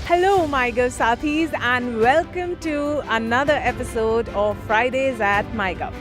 Hello, MyGov Sathis, and welcome to another episode of Fridays at MyGov.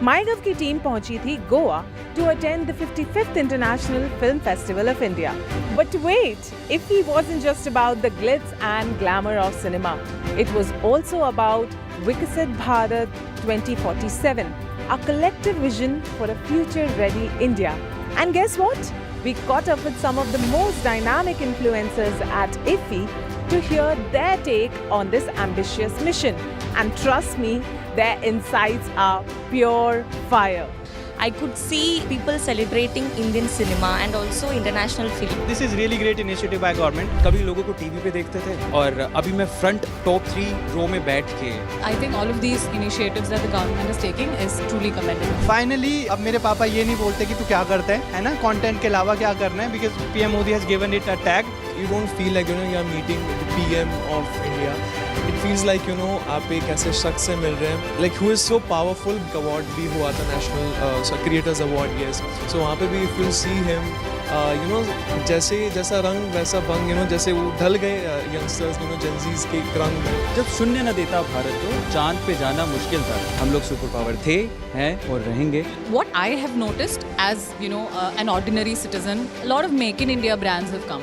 MyGov की team पहुंची थी Goa to attend the 55th International Film Festival of India. But wait, IFFI wasn't just about the glitz and glamour of cinema. It was also about Viksit Bharat 2047, a collective vision for a future-ready India. And guess what? We caught up with some of the most dynamic influencers at IFFI to hear their take on this ambitious mission. And trust me, their insights are pure fire. I could see people celebrating Indian cinema and also international film. This is really great initiative by government. कभी लोगों को TV पे देखते थे और अभी मैं front top 3 रो में बैठ के I think all of these initiatives that the government is taking is truly commendable. Finally, अब मेरे पापा ये नहीं बोलते कि तू क्या करता है ना, कंटेंट के अलावा क्या करना है, because PM Modi has given it a tag. You don't feel like you are meeting the PM of India. It feels like आप एक ऐसे शख्स से मिल रहे हैं like who is so powerful. Award भी हुआ था national creators award, yes. So वहाँ पे भी if you see him, जैसा रंग वैसा बंग, जैसे वो ढल गए यंगस्टर्स, जेंजीज के रंग में. जब शून्य न देता भारत तो चांद पे जाना मुश्किल था. हम लोग सुपर पावर थे, हैं और रहेंगे. What I have noticed as an ordinary citizen, a lot of Make in India brands have come.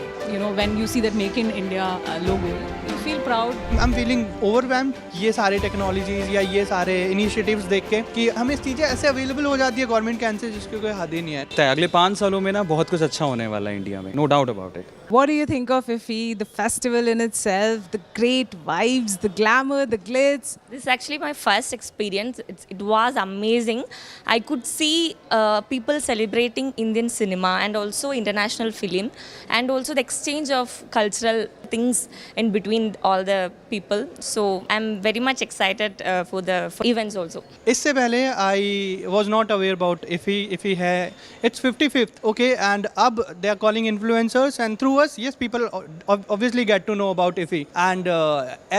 When you see that Make in India logo, you feel proud. I'm feeling overwhelmed ये सारे technologies या ये सारे initiatives देख के कि हमें चीज़ें ऐसे अवेलेबल हो जाती है गवर्नमेंट के एंड से जिसकी कोई हद ही नहीं है. अगले 5 सालों में ना बहुत कुछ अच्छा होने वाला है इंडिया में, no doubt about it. What do you think of IFFI, the festival in itself, the great vibes, the glamour, the glitz? This is actually my first experience. It was amazing. I could see people celebrating Indian cinema and also international film and also the exchange of cultural things in between all the people. So I'm very much excited for the events also. इससे पहले I was not aware about IFFI है. It's 55th, okay, and अब they are calling influencers and through us, yes, people obviously get to know about IFFI. And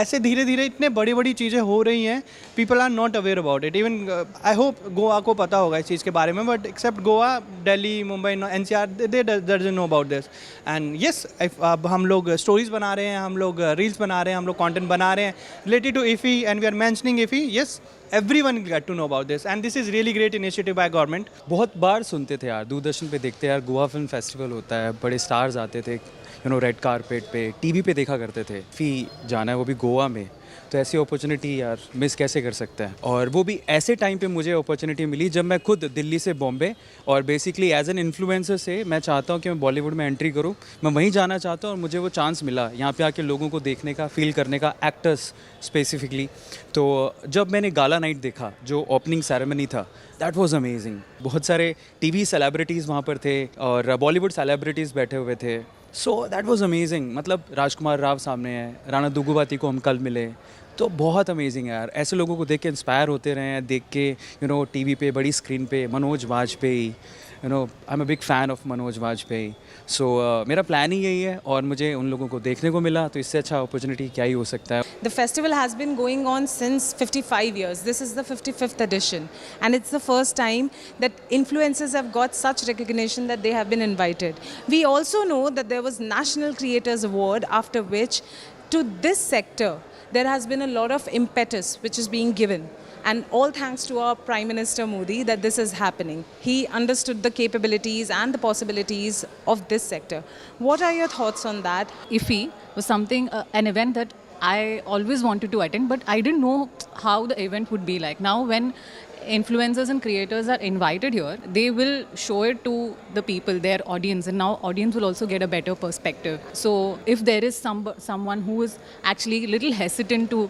ऐसे धीरे धीरे इतने बड़ी बड़ी चीज़ें हो रही हैं, people are not aware about it. Even I hope Goa को पता होगा इस चीज़ के बारे में, but except Goa, Delhi, Mumbai, NCR, they doesn't know about this. And yes, अब हम लोग स्टोरीज बना रहे हैं, हम लोग रील्स बना रहे हैं, हम लोग कंटेंट बना रहे हैं related to IFFI and we are mentioning IFFI. Yes, everyone get to know about this and this is really great initiative by government. बहुत बार सुनते थे यार, दूरदर्शन पे देखते यार, गोवा फिल्म फेस्टिवल होता है, बड़े स्टार्स आते थे, रेड कारपेट पे, टीवी पे देखा करते थे. IFFI जाना है वो भी गोवा में, तो ऐसी अपॉर्चुनिटी यार मिस कैसे कर सकते हैं. और वो भी ऐसे टाइम पे मुझे अपॉर्चुनिटी मिली जब मैं खुद दिल्ली से बॉम्बे और बेसिकली एज एन इन्फ्लुएंसर से मैं चाहता हूँ कि मैं बॉलीवुड में एंट्री करूँ. मैं वहीं जाना चाहता हूँ और मुझे वो चांस मिला यहाँ पे आके लोगों को देखने का, फील करने का, एक्टर्स स्पेसिफिकली. तो जब मैंने गाला नाइट देखा जो ओपनिंग सेरेमनी था, दैट वाज अमेजिंग. बहुत सारे टीवी सेलिब्रिटीज़ वहाँ पर थे और बॉलीवुड सेलिब्रिटीज़ बैठे हुए थे. So that was amazing. मतलब राजकुमार राव सामने है, राणा दुग्गुबाती को हम कल मिले, तो बहुत अमेजिंग है यार. ऐसे लोगों को देख के इंस्पायर होते रहे हैं, देख के टीवी पे, बड़ी स्क्रीन पे, Manoj Vajpayee, I am a big fan of Manoj Vajpayee. So मेरा प्लान ही यही है और मुझे उन लोगों को देखने को मिला, तो इससे अच्छा अपॉर्चुनिटी क्या ही हो सकता है. The festival has been going on since 55 years. This is the 55th edition. And it's the first time that influencers have got such recognition that they have been invited. We also know that there was National Creators Award, after which to this sector there has been a lot of impetus which is being given. And all thanks to our Prime Minister Modi that this is happening. He understood the capabilities and the possibilities of this sector. What are your thoughts on that? IFFI was something, an event that I always wanted to attend, but I didn't know how the event would be like. Now when influencers and creators are invited here, they will show it to the people, their audience, and now audience will also get a better perspective. So if there is someone who is actually a little hesitant to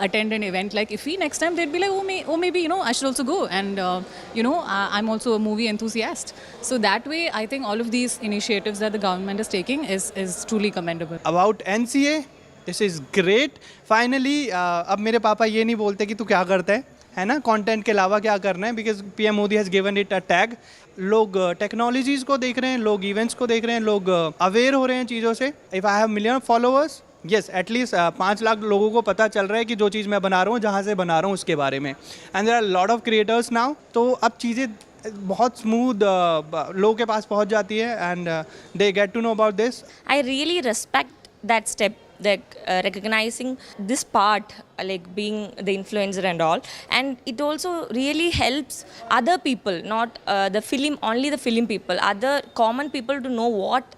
attend an event like IFFI, next time they'd be like, oh maybe I should also go, and I'm also a movie enthusiast. So that way I think all of these initiatives that the government is taking is truly commendable. About NCA, this is great. Finally अब मेरे पापा ये नहीं बोलते कि तू क्या करता है ना, कंटेंट के अलावा क्या करना है, because PM Modi has given it a tag. लोग टेक्नोलॉजीज़ को देख रहे हैं, लोग इवेंट्स को देख रहे हैं, लोग अवेयर हो रहे हैं चीज़ों से. If I have million followers, yes, at least 5 lakh लोगों को पता चल रहा है कि जो चीज़ मैं बना रहा हूँ, जहाँ से बना रहा हूँ, उसके बारे में. And there are lot of creators now. तो अब चीज़ें बहुत स्मूथ लोगों के पास पहुँच जाती है and they get to know about this. I really respect that step like recognizing this part, like being the influencer and all, and it also really helps other people, not only the film people, other common people to know what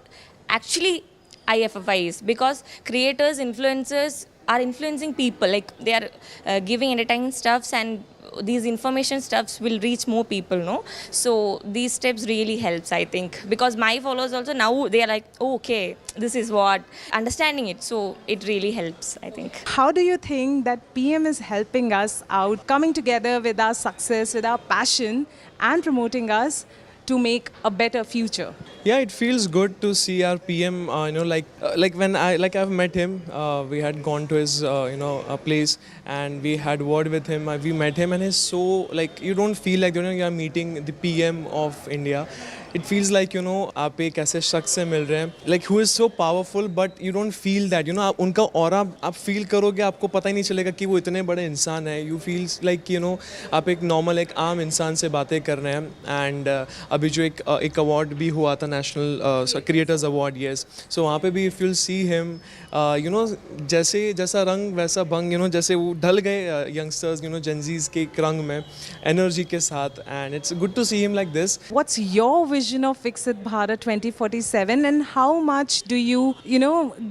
actually IFFI is, because creators, influencers are influencing people, like they are giving entertaining stuffs, and these information stuffs will reach more people, no? So these steps really helps, I think, because my followers also now they are like, oh, okay, this is what, understanding it, so it really helps, I think. How do you think that PM is helping us out, coming together with our success, with our passion, and promoting us to make a better future? Yeah, it feels good to see our PM. Like when I've met him, we had gone to his a place and we had word with him. We met him and he's so, like, you don't feel like you are meeting the PM of India. It feels like आप एक ऐसे शख्स से मिल रहे हैं, like who is so powerful, but you don't feel that, आप उनका aura आप feel करोगे, आपको पता ही नहीं चलेगा कि वो इतने बड़े इंसान हैं. You feel like आप एक normal, एक आम इंसान से बातें कर रहे हैं. And अभी जो एक award भी हुआ था, National Creators Award, yes. So वहाँ पे भी if you'll see him, जैसा रंग वैसा भंग, जैसे वो ढल गए youngsters, Gen Zs के एक रंग में, energy के साथ, and it's good to see him like this. What's your vision of Viksit Bharat 2047, and how much do you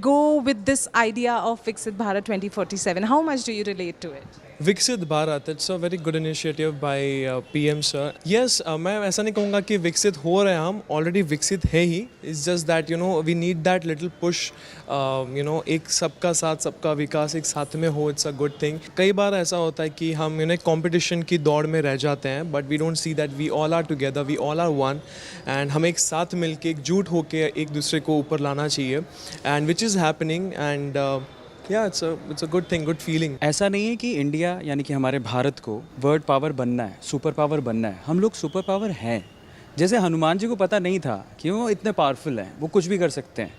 go with this idea of Viksit Bharat 2047? How much do you relate to it? Viksit Bharat, it's a very good initiative by PM sir. Yes, मैं ऐसा नहीं कहूँगा कि विकसित हो रहे हैं हम, already विकसित है ही. It's just that we need that little push. एक सबका साथ सबका विकास एक साथ में हो, it's a good thing. कई बार ऐसा होता है कि हम competition की दौड़ में रह जाते हैं, but we don't see that we all are together, we all are one, and हम एक साथ मिलके एकजुट होके एक दूसरे को ऊपर लाना चाहिए, and which is happening, and yeah, it's a good thing, good feeling. ऐसा नहीं है कि इंडिया यानी कि हमारे भारत को वर्ल्ड पावर बनना है, सुपर पावर बनना है. हम लोग सुपर पावर हैं. जैसे हनुमान जी को पता नहीं था कि वो इतने पावरफुल हैं, वो कुछ भी कर सकते हैं.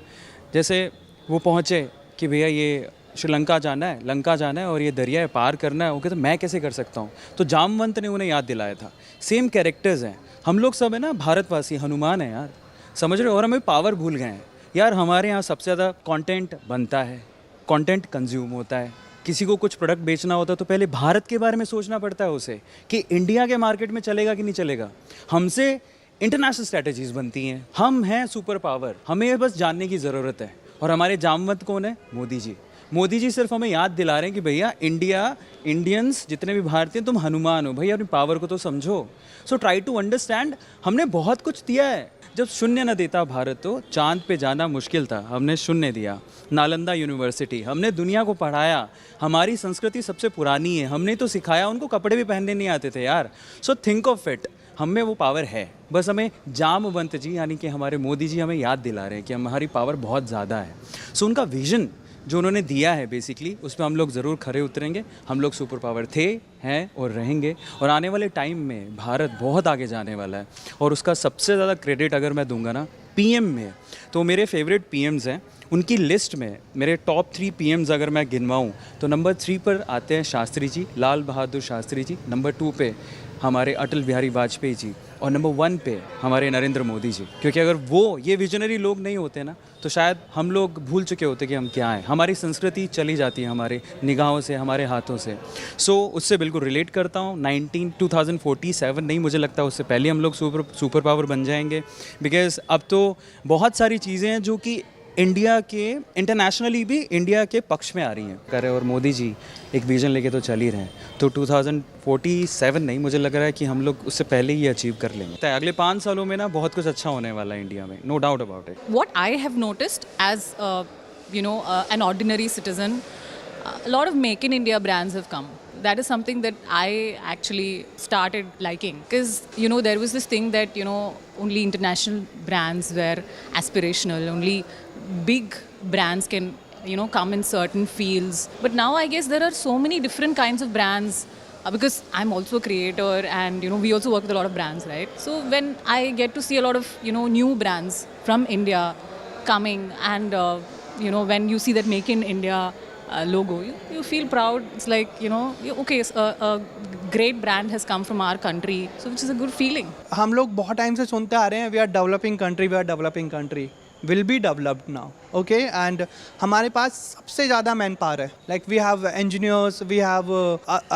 जैसे वो पहुँचे कि भैया ये श्रीलंका जाना है, लंका जाना है और ये दरिया पार करना है, वो कहते मैं कैसे कर सकता हूँ. तो जामवंत ने उन्हें याद दिलाया था. सेम कैरेक्टर्स हैं. हम लोग सब है ना भारतवासी, हनुमान है यार, समझ रहे हो. और हमें पावर भूल गए हैं यार. हमारे यहाँ सबसे ज़्यादा कंटेंट बनता है, कंटेंट कंज्यूम होता है. किसी को कुछ प्रोडक्ट बेचना होता है तो पहले भारत के बारे में सोचना पड़ता है उसे कि इंडिया के मार्केट में चलेगा कि नहीं चलेगा. हमसे इंटरनेशनल स्ट्रैटेजीज बनती हैं. हम हैं सुपर पावर, हमें बस जानने की ज़रूरत है. और हमारे जामवंत कौन है? मोदी जी. मोदी जी सिर्फ हमें याद दिला रहे हैं कि भैया इंडियंस जितने भी भारतीय तुम हनुमान हो, भैया अपनी पावर को तो समझो. So try to understand. हमने बहुत कुछ दिया है. जब शून्य न देता भारत तो चांद पे जाना मुश्किल था, हमने शून्य दिया. नालंदा यूनिवर्सिटी, हमने दुनिया को पढ़ाया. हमारी संस्कृति सबसे पुरानी है, हमने तो सिखाया. उनको कपड़े भी पहनने नहीं आते थे यार. सो थिंक ऑफ इट, हम में वो पावर है. बस हमें जामवंत जी यानी कि हमारे मोदी जी हमें याद दिला रहे हैं कि हमारी पावर बहुत ज़्यादा है. सो उनका विजन जो उन्होंने दिया है बेसिकली, उस पर हम लोग ज़रूर खरे उतरेंगे. हम लोग सुपर पावर थे, हैं और रहेंगे. और आने वाले टाइम में भारत बहुत आगे जाने वाला है. और उसका सबसे ज़्यादा क्रेडिट अगर मैं दूंगा ना पीएम में, तो मेरे फेवरेट पीएम्स हैं. उनकी लिस्ट में मेरे टॉप 3 पीएम्स अगर मैं गिनवाऊँ तो नंबर 3 पर आते हैं शास्त्री जी, लाल बहादुर शास्त्री जी. नंबर 2 पे हमारे अटल बिहारी वाजपेयी जी. और नंबर 1 पे हमारे नरेंद्र मोदी जी. क्योंकि अगर वो ये विजनरी लोग नहीं होते ना तो शायद हम लोग भूल चुके होते कि हम क्या हैं. हमारी संस्कृति चली जाती है हमारे निगाहों से, हमारे हाथों से. सो उससे बिल्कुल रिलेट करता हूँ. 2047 नहीं, मुझे लगता है उससे पहले हम लोग सुपर पावर बन जाएंगे. बिकॉज़ अब तो बहुत सारी चीज़ें हैं जो कि इंडिया के इंटरनेशनली भी इंडिया के पक्ष में आ रही हैं. करे और मोदी जी एक विजन लेके तो चल ही रहे हैं. तो 2047 नहीं, मुझे लग रहा है कि हम लोग उससे पहले ही अचीव कर लेंगे. तो अगले 5 सालों में ना बहुत कुछ अच्छा होने वाला है इंडिया में, no doubt about it. What I have noticed as an ordinary citizen, a lot of Make in India brands have come. That is something that I actually started liking, because there was this thing that only international brands were aspirational, only big brands can come in certain fields. But now I guess there are so many different kinds of brands, because I'm also a creator and we also work with a lot of brands, right? So when I get to see a lot of new brands from India coming, and when you see that Make in India logo, you feel proud. It's like okay, a great brand has come from our country, so which is a good feeling. हम लोग बहुत time से सुनते आ रहे हैं we are developing country, we are developing country. will be developed now. Okay, and हमारे पास सबसे ज़्यादा मैन पावर है. Like we have engineers, we have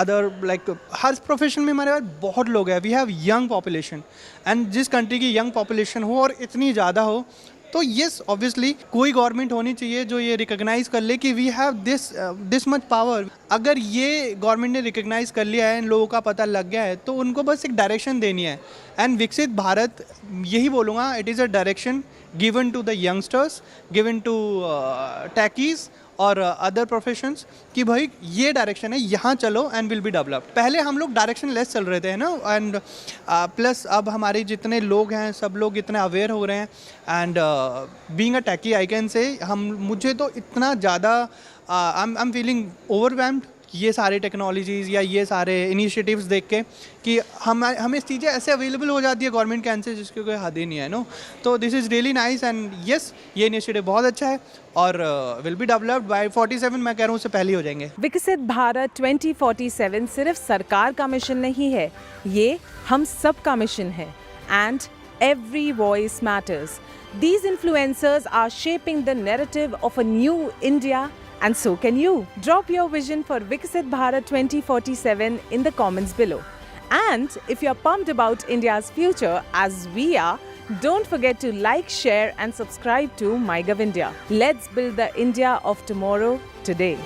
other like her profession में हमारे पास बहुत लोग हैं. We have young population, and जिस कंट्री की यंग पॉपुलेशन हो और इतनी ज़्यादा हो, तो येस ऑब्वियसली कोई गवर्नमेंट होनी चाहिए जो ये रिकॉग्नाइज कर ले कि we have this much power. अगर ये गवर्नमेंट ने रिकॉग्नाइज कर लिया है, इन लोगों का पता लग गया है, तो उनको बस एक डायरेक्शन देनी है. एंड विकसित भारत, यही बोलूँगा, it is a direction given to the youngsters, given to techies और अदर प्रोफेशंस कि भाई ये डायरेक्शन है, यहाँ चलो एंड विल बी डेवलप्ड. पहले हम लोग डायरेक्शन लेस चल रहे थे ना, एंड प्लस अब हमारे जितने लोग हैं सब लोग इतने अवेयर हो रहे हैं. And being a techie I can say मुझे तो इतना ज़्यादा आई एम फीलिंग ओवरवेल्म्ड ये सारे टेक्नोलॉजीज़ या ये सारे इनिशिएटिव्स देख के कि हमें चीज़ें ऐसे अवेलेबल हो जाती है गवर्नमेंट के एंड से जिसकी कोई हद ही नहीं है. नो, तो this is really nice and yes, ये इनिशिएटिव बहुत अच्छा है और विल बी डेवलप्ड बाय 47. मैं कह रहा हूँ उससे पहले ही हो जाएंगे. विकसित भारत 2047 सिर्फ सरकार का मिशन नहीं है, ये हम सब का मिशन है. And every voice matters. These influencers are shaping the narrative of a new India, and so can you. Drop your vision for Viksit Bharat 2047 in the comments below. And if you're pumped about India's future as we are, don't forget to like, share and subscribe to MyGov India. Let's build the India of tomorrow today.